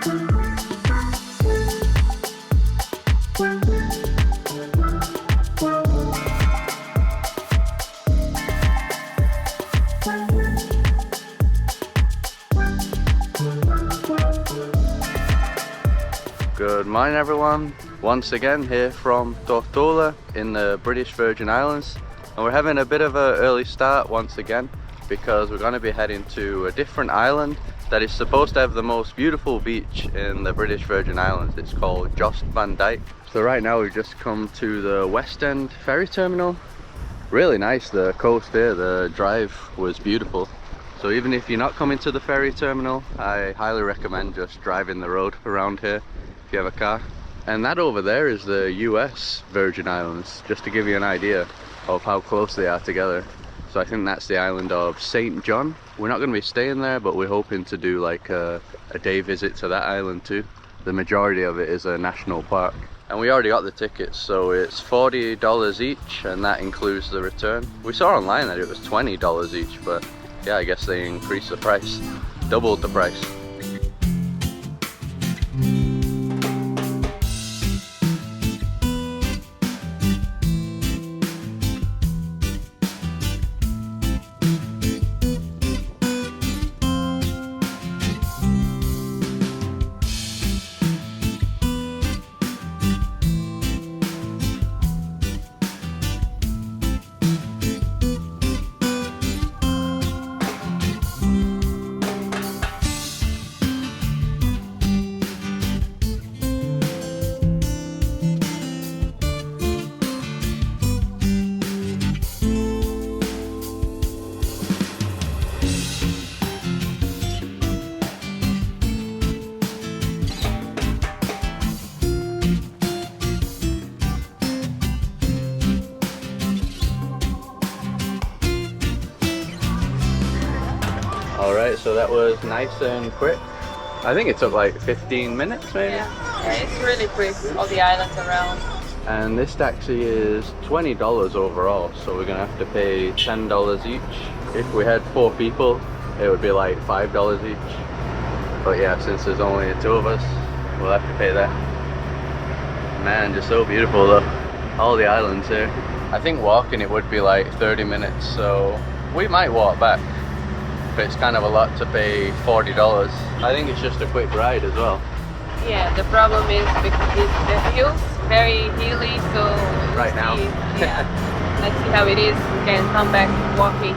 Good morning everyone, once again here from Tortola in the British Virgin Islands, and we're having a bit of an early start once again because we're going to be heading to a different island that is supposed to have the most beautiful beach in the British Virgin Islands. It's called Jost Van Dyke. So right now we've just come to the West End ferry terminal. Really nice, the coast there, the drive was beautiful. So even if you're not coming to the ferry terminal, I highly recommend just driving the road around here if you have a car. And that over there is the US Virgin Islands, just to give you an idea of how close they are together. So I think that's the island of St. John. We're not going to be staying there, but we're hoping to do like a day visit to that island too. The majority of it is a national park. And we already got the tickets, so it's $40 each, and that includes the return. We saw online that it was $20 each, but yeah, I guess they increased the price, doubled the price. Alright, so that was nice and quick. I think it took like 15 minutes maybe? Yeah, it's really quick, all the islands around. And this taxi is $20 overall, so we're gonna have to pay $10 each. If we had 4 people, it would be like $5 each. But yeah, since there's only 2 of us, we'll have to pay that. Man, just so beautiful though. All the islands here. I think walking it would be like 30 minutes, so we might walk back. But it's kind of a lot to pay $40. I think it's just a quick ride as well. Yeah, the problem is because the hills very hilly, so right now. Yeah, let's see how it is. We can come back walking.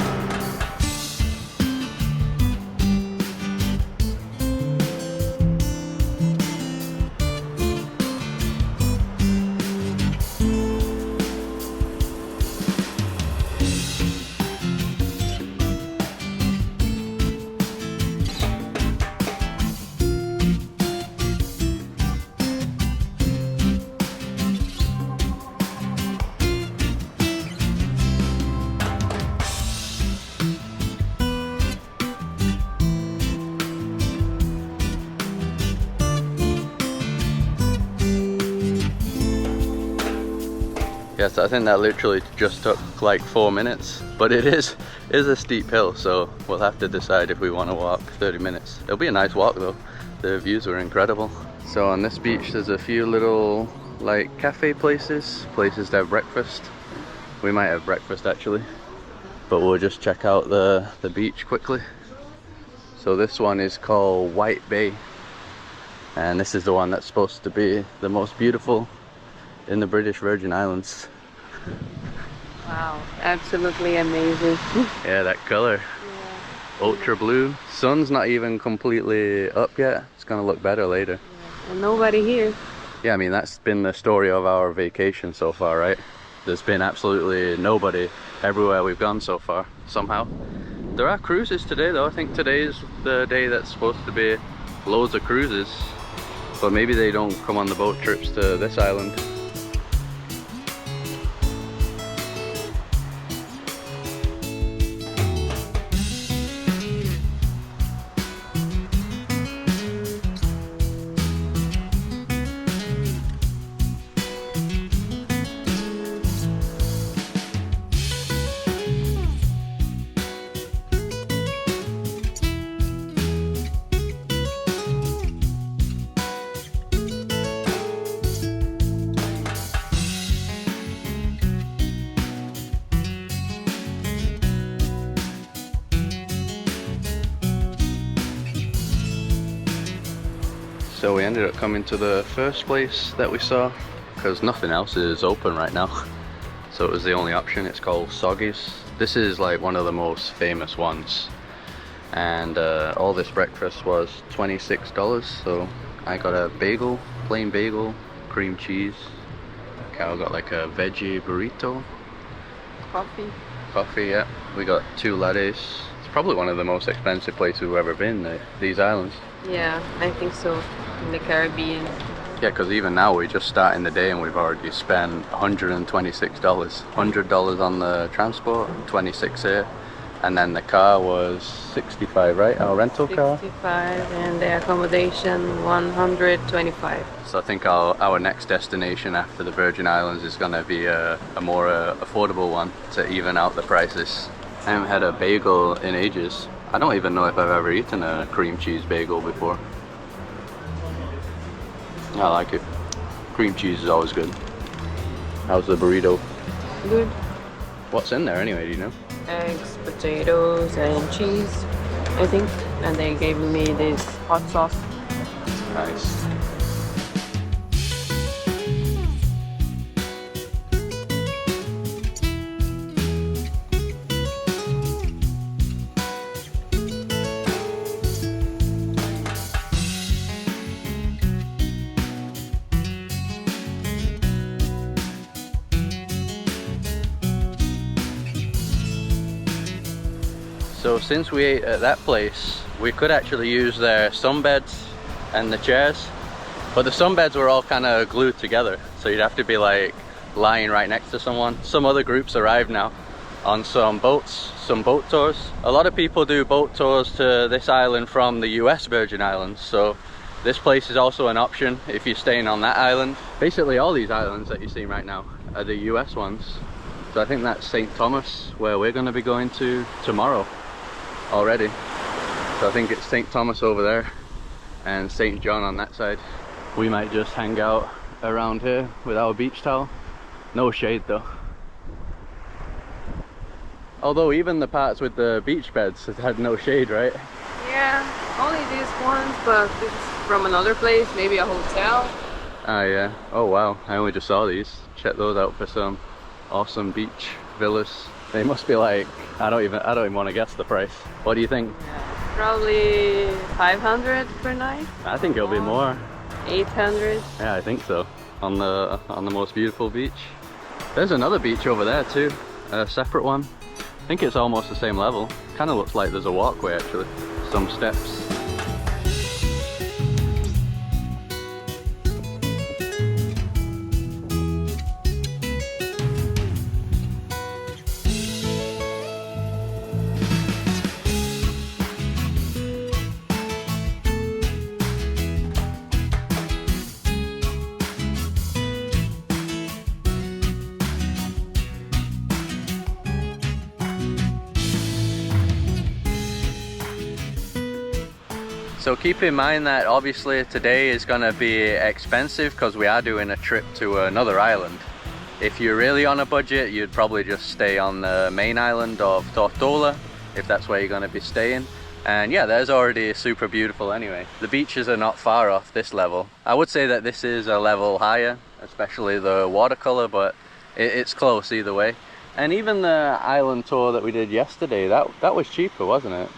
Yes, I think that literally just took like 4 minutes, but it is a steep hill, so we'll have to decide if we want to walk 30 minutes. It'll be a nice walk though. The views were incredible. So on this beach there's a few little like cafe places to have breakfast. We might have breakfast actually, but we'll just check out the beach quickly. So this one is called White Bay, and this is the one that's supposed to be the most beautiful in the British Virgin Islands. Wow, absolutely amazing. Yeah, that color. Yeah. Ultra blue. Sun's not even completely up yet. It's gonna look better later. Yeah. And nobody here. Yeah, I mean that's been the story of our vacation so far, right? There's been absolutely nobody everywhere we've gone so far, somehow. There are cruises today though. I think today is the day that's supposed to be loads of cruises, but maybe they don't come on the boat trips to this island. So we ended up coming to the first place that we saw because nothing else is open right now. So it was the only option. It's called Soggy's. This is like one of the most famous ones. And all this breakfast was $26. So I got a bagel, plain bagel, cream cheese. Cal got like a veggie burrito. Coffee, yeah. We got 2 lattes. It's probably one of the most expensive places we've ever been, these islands. Yeah, I think so. In the Caribbean. Yeah, because even now we're just starting the day and we've already spent $126. $100 on the transport, 26 here. And then the car was 65, right? Our rental car? 65, and the accommodation 125. So I think our next destination after the Virgin Islands is going to be a more affordable one to even out the prices. I haven't had a bagel in ages. I don't even know if I've ever eaten a cream cheese bagel before. I like it. Cream cheese is always good. How's the burrito? Good. What's in there anyway, do you know? Eggs, potatoes, and cheese, I think. And they gave me this hot sauce. Nice. So since we ate at that place, we could actually use their sunbeds and the chairs, but the sunbeds were all kind of glued together, so you'd have to be like lying right next to someone. Some other groups arrived now on some boats, some boat tours. A lot of people do boat tours to this island from the US Virgin Islands, so this place is also an option if you're staying on that island. Basically all these islands that you're seeing right now are the US ones. So I think that's St. Thomas, where we're going to be going to tomorrow already. So I think it's St. Thomas over there and St. John on that side. We might just hang out around here with our beach towel. No shade though. Although even the parts with the beach beds had no shade, right? Yeah, only these ones, but this is from another place, maybe a hotel. Ah yeah. Oh wow, I only just saw these. Check those out for some awesome beach villas. They must be like, I don't even want to guess the price. What do you think? Yeah, probably 500 per night. I think it'll be more. 800. Yeah, I think so. On the most beautiful beach. There's another beach over there too, a separate one. I think it's almost the same level. Kind of looks like there's a walkway actually, some steps. So keep in mind that obviously today is going to be expensive because we are doing a trip to another island. If you're really on a budget, you'd probably just stay on the main island of Tortola, if that's where you're going to be staying. And yeah, there's already super beautiful anyway. The beaches are not far off this level. I would say that this is a level higher, especially the watercolor, but it's close either way. And even the island tour that we did yesterday, that was cheaper, wasn't it?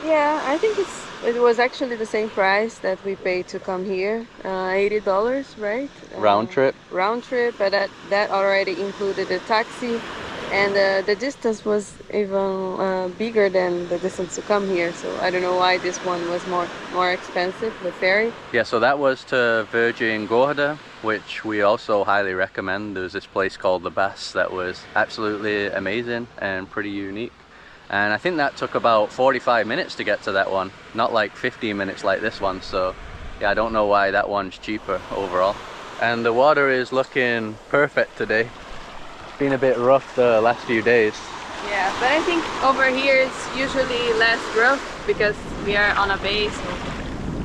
Yeah, I think it was actually the same price that we paid to come here, $80, right? Round trip? Round trip, but that already included a taxi, and the distance was even bigger than the distance to come here, so I don't know why this one was more expensive, the ferry. Yeah, so that was to Virgin Gorda, which we also highly recommend. There's this place called The Bass that was absolutely amazing and pretty unique. And I think that took about 45 minutes to get to that one, not like 15 minutes like this one. So yeah, I don't know why that one's cheaper overall. And the water is looking perfect today. It's been a bit rough the last few days. Yeah, but I think over here it's usually less rough because we are on a bay, so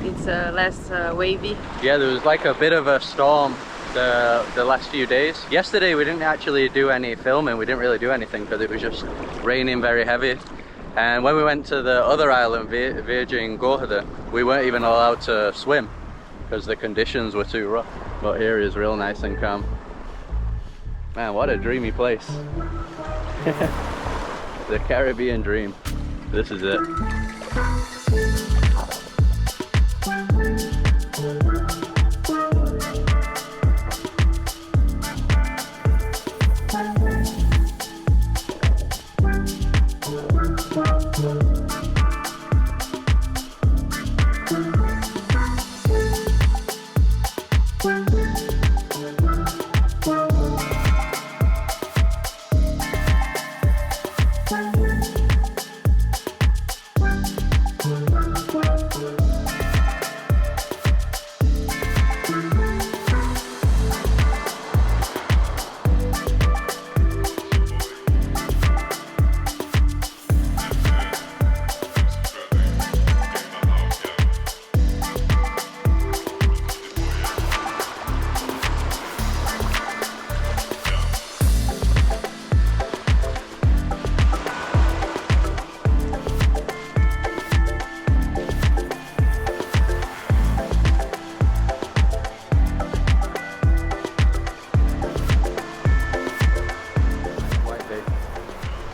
it's less wavy. Yeah, there was like a bit of a storm the last few days. Yesterday we didn't actually do any filming, we didn't really do anything because it was just raining very heavy. And when we went to the other island, Virgin Gorda, we weren't even allowed to swim because the conditions were too rough. But here is real nice and calm. Man, what a dreamy place. The Caribbean dream. This is it.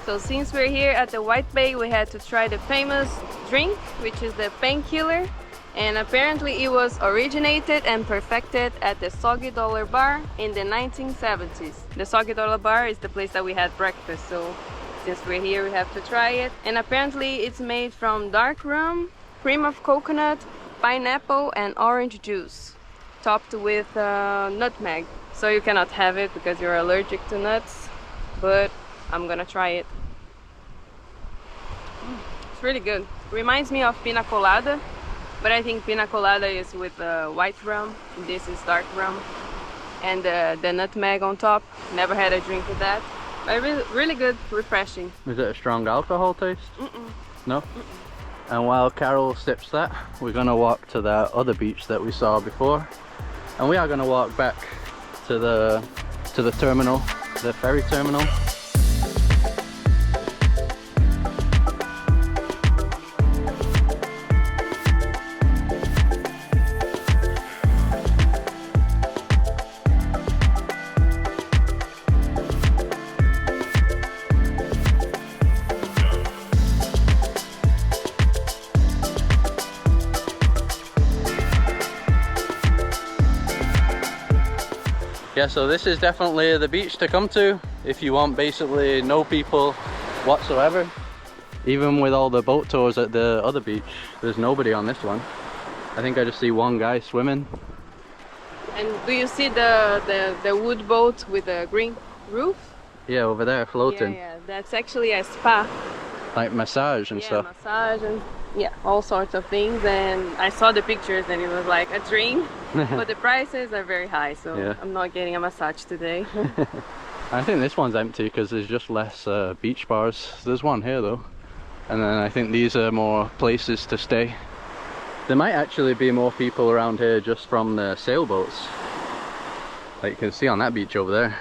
So since we're here at the White Bay, we had to try the famous drink, which is the Painkiller. And apparently it was originated and perfected at the Soggy bar in the 1970s. The Soggy bar is the place that we had breakfast, so since we're here we have to try it. And apparently it's made from dark rum, cream of coconut, pineapple and orange juice, topped with nutmeg. So you cannot have it because you're allergic to nuts, but I'm gonna try it. It's really good. Reminds me of pina colada, but I think pina colada is with white rum. This is dark rum, and the nutmeg on top. Never had a drink with that, but really good, refreshing. Is it a strong alcohol taste? Mm-mm. No? Mm-mm. And while Carol sips that, we're gonna walk to that other beach that we saw before, and we are gonna walk back to the terminal, the ferry terminal. Yeah, so this is definitely the beach to come to if you want basically no people whatsoever. Even with all the boat tours at the other beach, there's nobody on this one. I think I just see one guy swimming. And do you see the wood boat with the green roof? Yeah, over there floating. Yeah, that's actually a spa. Like massage and stuff. Massage and yeah, all sorts of things. And I saw the pictures and it was like a dream. But the prices are very high, so yeah. I'm not getting a massage today. I think this one's empty because there's just less beach bars. There's one here though. And then I think these are more places to stay. There might actually be more people around here just from the sailboats. Like you can see on that beach over there.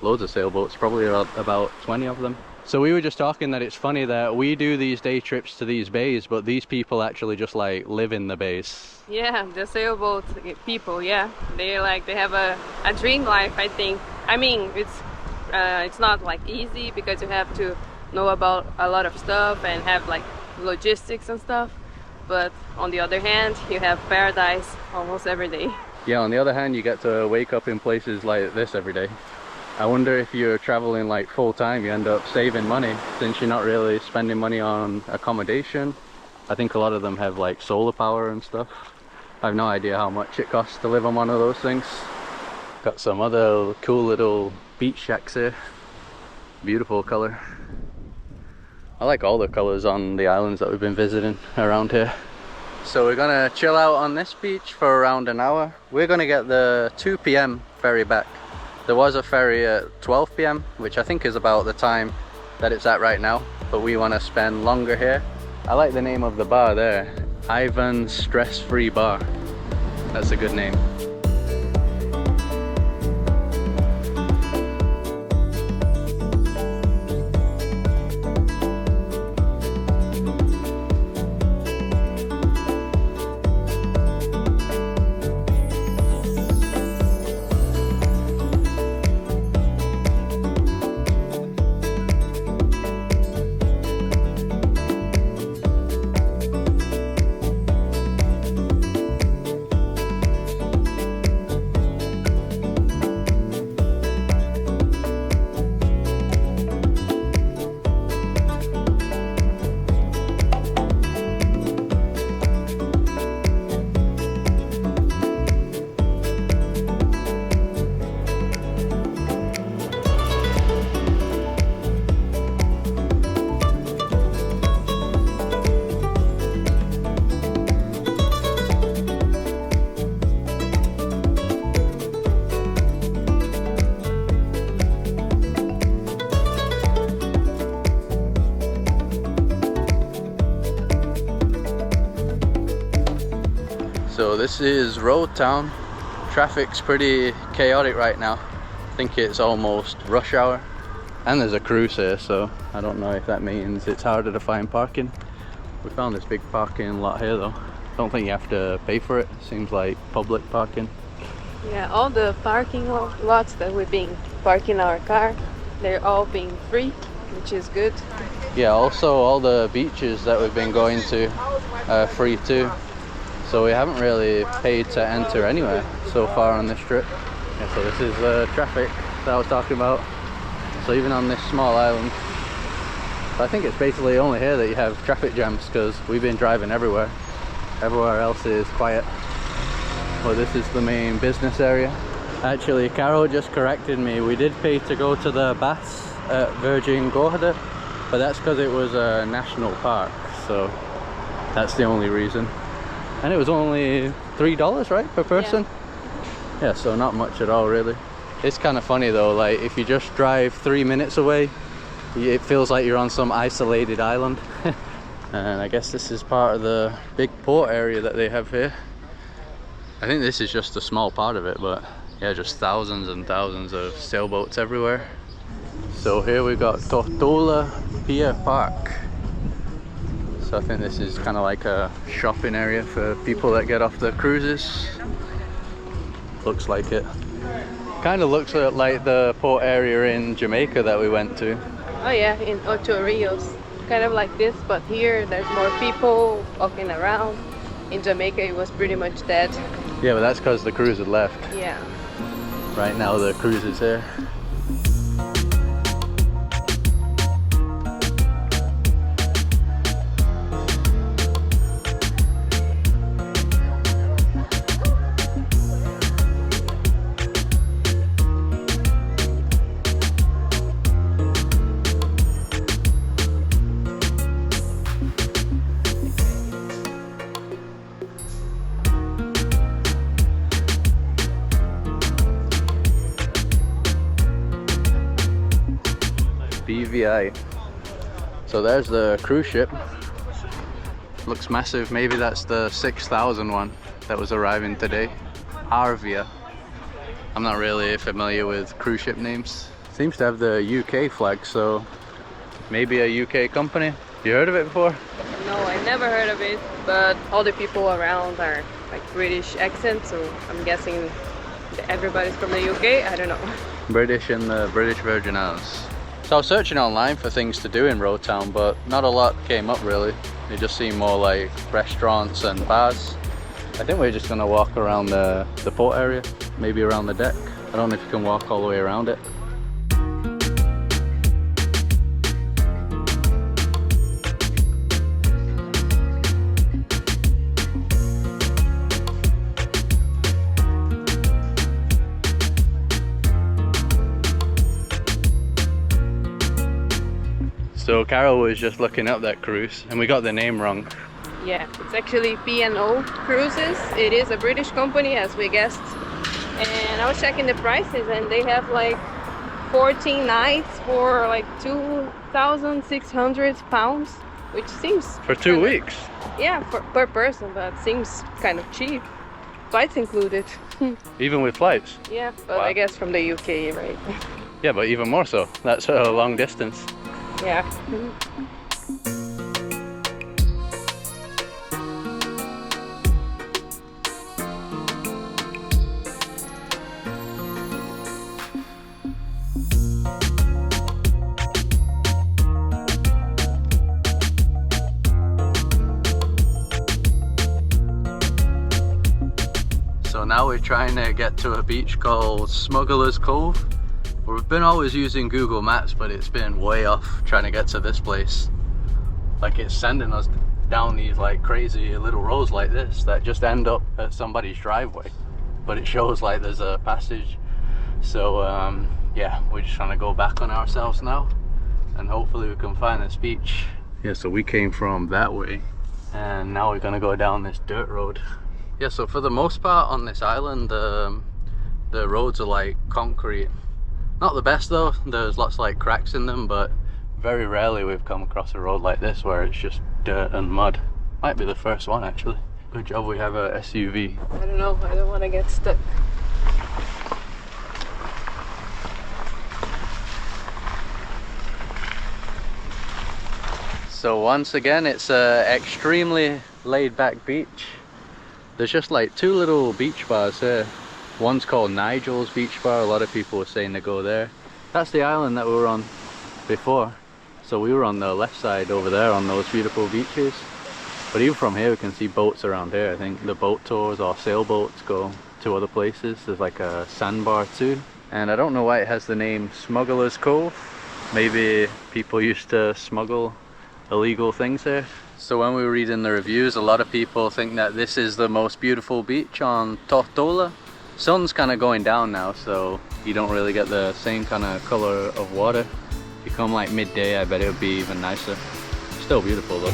Loads of sailboats, probably about 20 of them. So we were just talking that it's funny that we do these day trips to these bays, but these people actually just like live in the bays. Yeah, the sailboat people, yeah. They have a dream life, I think. I mean, it's not like easy because you have to know about a lot of stuff and have like logistics and stuff. But on the other hand, you have paradise almost every day. Yeah, on the other hand, you get to wake up in places like this every day. I wonder if you're traveling like full time, you end up saving money since you're not really spending money on accommodation. I think a lot of them have like solar power and stuff. I have no idea how much it costs to live on one of those things. Got some other cool little beach shacks here. Beautiful color. I like all the colors on the islands that we've been visiting around here. So we're gonna chill out on this beach for around an hour. We're gonna get the 2 p.m. ferry back. There was a ferry at 12 p.m, which I think is about the time that it's at right now, but we want to spend longer here. I like the name of the bar there, Ivan's Stress-Free Bar. That's a good name. So this is Road Town. Traffic's pretty chaotic right now. I think it's almost rush hour. And there's a cruise here, so I don't know if that means it's harder to find parking. We found this big parking lot here though. Don't think you have to pay for it. Seems like public parking. Yeah, all the parking lots that we've been parking our car, they're all being free, which is good. Yeah, also all the beaches that we've been going to are free too. So we haven't really paid to enter anywhere so far on this trip. Yeah, so this is traffic that I was talking about. So even on this small island, I think it's basically only here that you have traffic jams because we've been driving everywhere. Everywhere else is quiet. Well, this is the main business area. Actually, Carol just corrected me. We did pay to go to the baths at Virgin Gorda, but that's because it was a national park, so that's the only reason. And it was only $3, right, per person? Yeah, so not much at all, really. It's kind of funny though, like if you just drive 3 minutes away, it feels like you're on some isolated island. And I guess this is part of the big port area that they have here. I think this is just a small part of it, but yeah, just thousands and thousands of sailboats everywhere. So here we've got Tortola Pier Park. So I think this is kind of like a shopping area for people that get off the cruises. Looks like it. Kind of looks like the port area in Jamaica that we went to. Oh yeah, in Ocho Rios. Kind of like this, but here there's more people walking around. In Jamaica it was pretty much dead. Yeah, but that's because the cruise had left. Yeah. Right now the cruise is here. BVI. So there's the cruise ship. Looks massive. Maybe that's the 6,000 one that was arriving today. Arvia. I'm not really familiar with cruise ship names. Seems to have the UK flag, so maybe a UK company. You heard of it before? No, I never heard of it, but all the people around are like British accents, so I'm guessing that everybody's from the UK. I don't know. British in the British Virgin Islands. So I was searching online for things to do in Road Town, but not a lot came up really. It just seemed more like restaurants and bars. I think we're just gonna walk around the port area, maybe around the deck. I don't know if you can walk all the way around it. So Carol was just looking up that cruise and we got the name wrong. Yeah, it's actually P&O Cruises. It is a British company, as we guessed. And I was checking the prices and they have like 14 nights for like £2,600, which seems... For 2 weeks? Yeah, per person, but it seems kind of cheap. Flights included. Even with flights? Yeah, but wow. I guess from the UK, right? Yeah, but even more so. That's a long distance. Yeah. So now we're trying to get to a beach called Smugglers Cove. We've been always using Google Maps, but it's been way off trying to get to this place. Like it's sending us down these like crazy little roads like this that just end up at somebody's driveway. But it shows like there's a passage. So yeah, we're just trying to go back on ourselves now and hopefully we can find this beach. Yeah, so we came from that way and now we're gonna go down this dirt road. Yeah, so for the most part on this island, the roads are like concrete. Not the best though, there's lots of like cracks in them, but very rarely we've come across a road like this where it's just dirt and mud. Might be the first one actually. Good job we have a SUV. I don't know, I don't want to get stuck. So once again, it's a extremely laid-back beach. There's just like two little beach bars here. One's called Nigel's Beach Bar. A lot of people were saying to go there. That's the island that we were on before. So we were on the left side over there on those beautiful beaches. But even from here we can see boats around here. I think the boat tours or sailboats go to other places. There's like a sandbar too. And I don't know why it has the name Smugglers Cove. Maybe people used to smuggle illegal things here. So when we were reading the reviews, a lot of people think that this is the most beautiful beach on Tortola. Sun's kind of going down now, so you don't really get the same kind of color of water. If you come like midday, I bet it would be even nicer. Still beautiful though.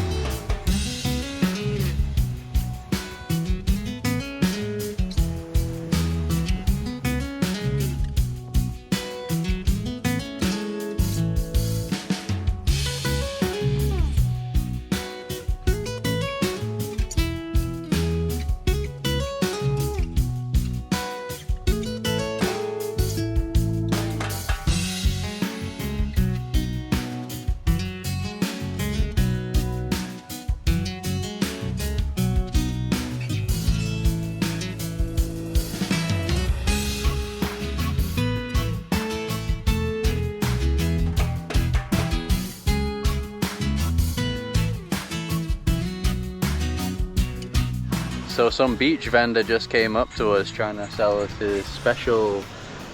So some beach vendor just came up to us trying to sell us his special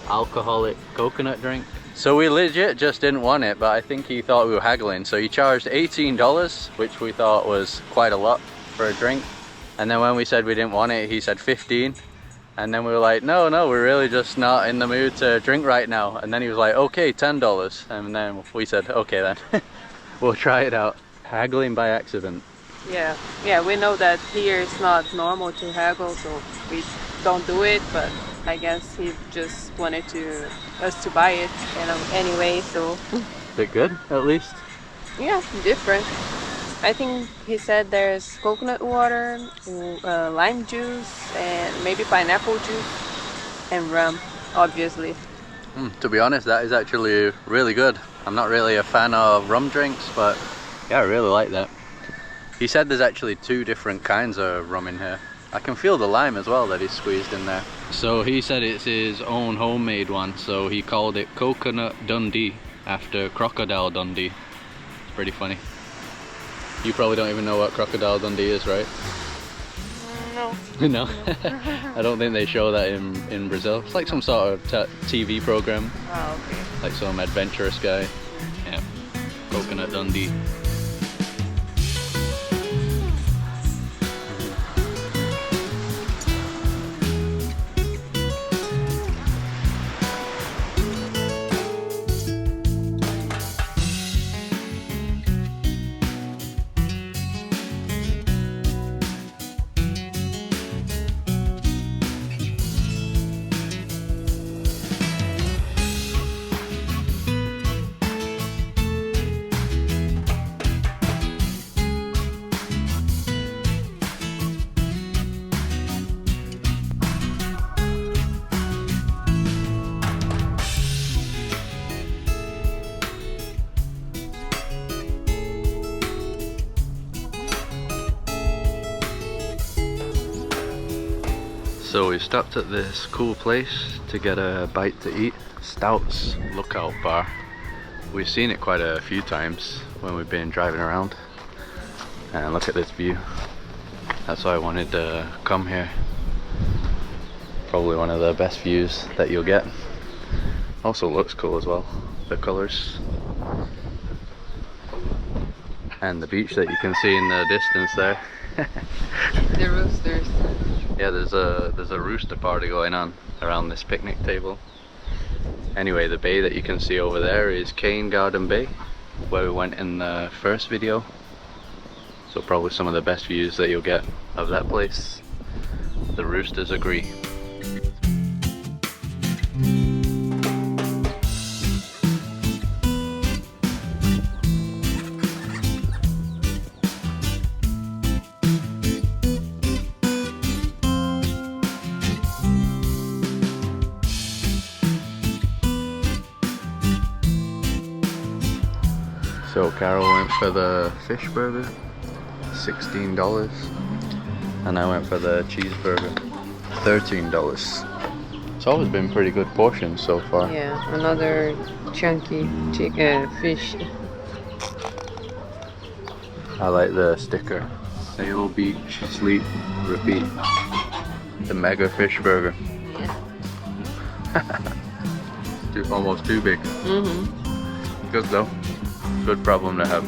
alcoholic coconut drink. So we legit just didn't want it, but I think he thought we were haggling. So he charged $18, which we thought was quite a lot for a drink. And then when we said we didn't want it, he said 15. And then we were like, no, we're really just not in the mood to drink right now. And then he was like, okay, $10. And then we said, okay then, we'll try it out. Haggling by accident. Yeah, we know that here it's not normal to haggle, so we don't do it, but I guess he just wanted us to buy it, anyway, so. Bit good, at least? Yeah, different. I think he said there's coconut water, lime juice, and maybe pineapple juice, and rum, obviously. To be honest, that is actually really good. I'm not really a fan of rum drinks, but yeah, I really like that. He said there's actually two different kinds of rum in here. I can feel the lime as well that he's squeezed in there. So he said it's his own homemade one, so he called it Coconut Dundee after Crocodile Dundee. It's pretty funny. You probably don't even know what Crocodile Dundee is, right? No. No? I don't think they show that in Brazil. It's like some sort of TV program. Oh, okay. Like some adventurous guy. Yeah. Coconut Dundee. So we stopped at this cool place to get a bite to eat. Stout's Lookout Bar. We've seen it quite a few times when we've been driving around. And look at this view. That's why I wanted to come here. Probably one of the best views that you'll get. Also looks cool as well, the colours. And the beach that you can see in the distance there. The roosters. Yeah, there's a rooster party going on around this picnic table. Anyway, the bay that you can see over there is Cane Garden Bay, where we went in the first video. So probably some of the best views that you'll get of that place. The roosters agree. So Carol went for the fish burger, $16, and I went for the cheeseburger, $13. It's always been pretty good portions so far. Yeah, another chunky fish. I like the sticker. Sail, beach, sleep, repeat. The mega fish burger. Yeah. Almost too big. Good though. Good problem to have.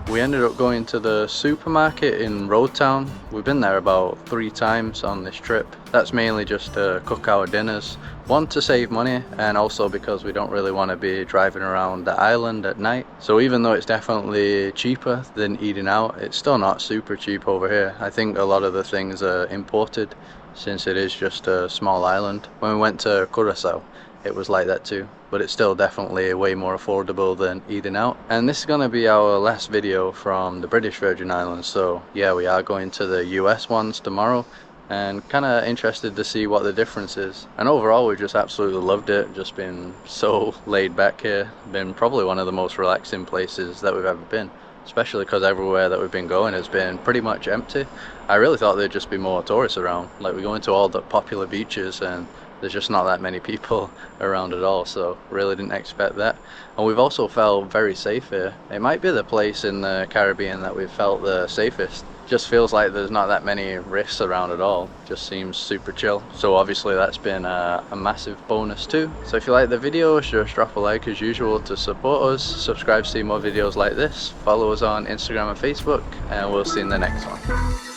We ended up going to the supermarket in Road Town. We've been there about 3 times on this trip. That's mainly just to cook our dinners. One, to save money, and also because we don't really want to be driving around the island at night. So even though it's definitely cheaper than eating out, it's still not super cheap over here. I think a lot of the things are imported since it is just a small island. When we went to Curacao, it was like that too, but it's still definitely way more affordable than eating out. And this is going to be our last video from the British Virgin Islands, so yeah, we are going to the US ones tomorrow, and kind of interested to see what the difference is. And overall, we just absolutely loved it. Just been so laid back here. Been probably one of the most relaxing places that we've ever been, especially because everywhere that we've been going has been pretty much empty. I really thought there'd just be more tourists around. Like, we go into all the popular beaches and there's just not that many people around at all, so really didn't expect that. And we've also felt very safe here. It might be the place in the Caribbean that we've felt the safest. Just feels like there's not that many risks around at all. Just seems super chill. So obviously that's been a massive bonus too. So if you like the video, just drop a like as usual to support us. Subscribe to see more videos like this. Follow us on Instagram and Facebook, and we'll see you in the next one.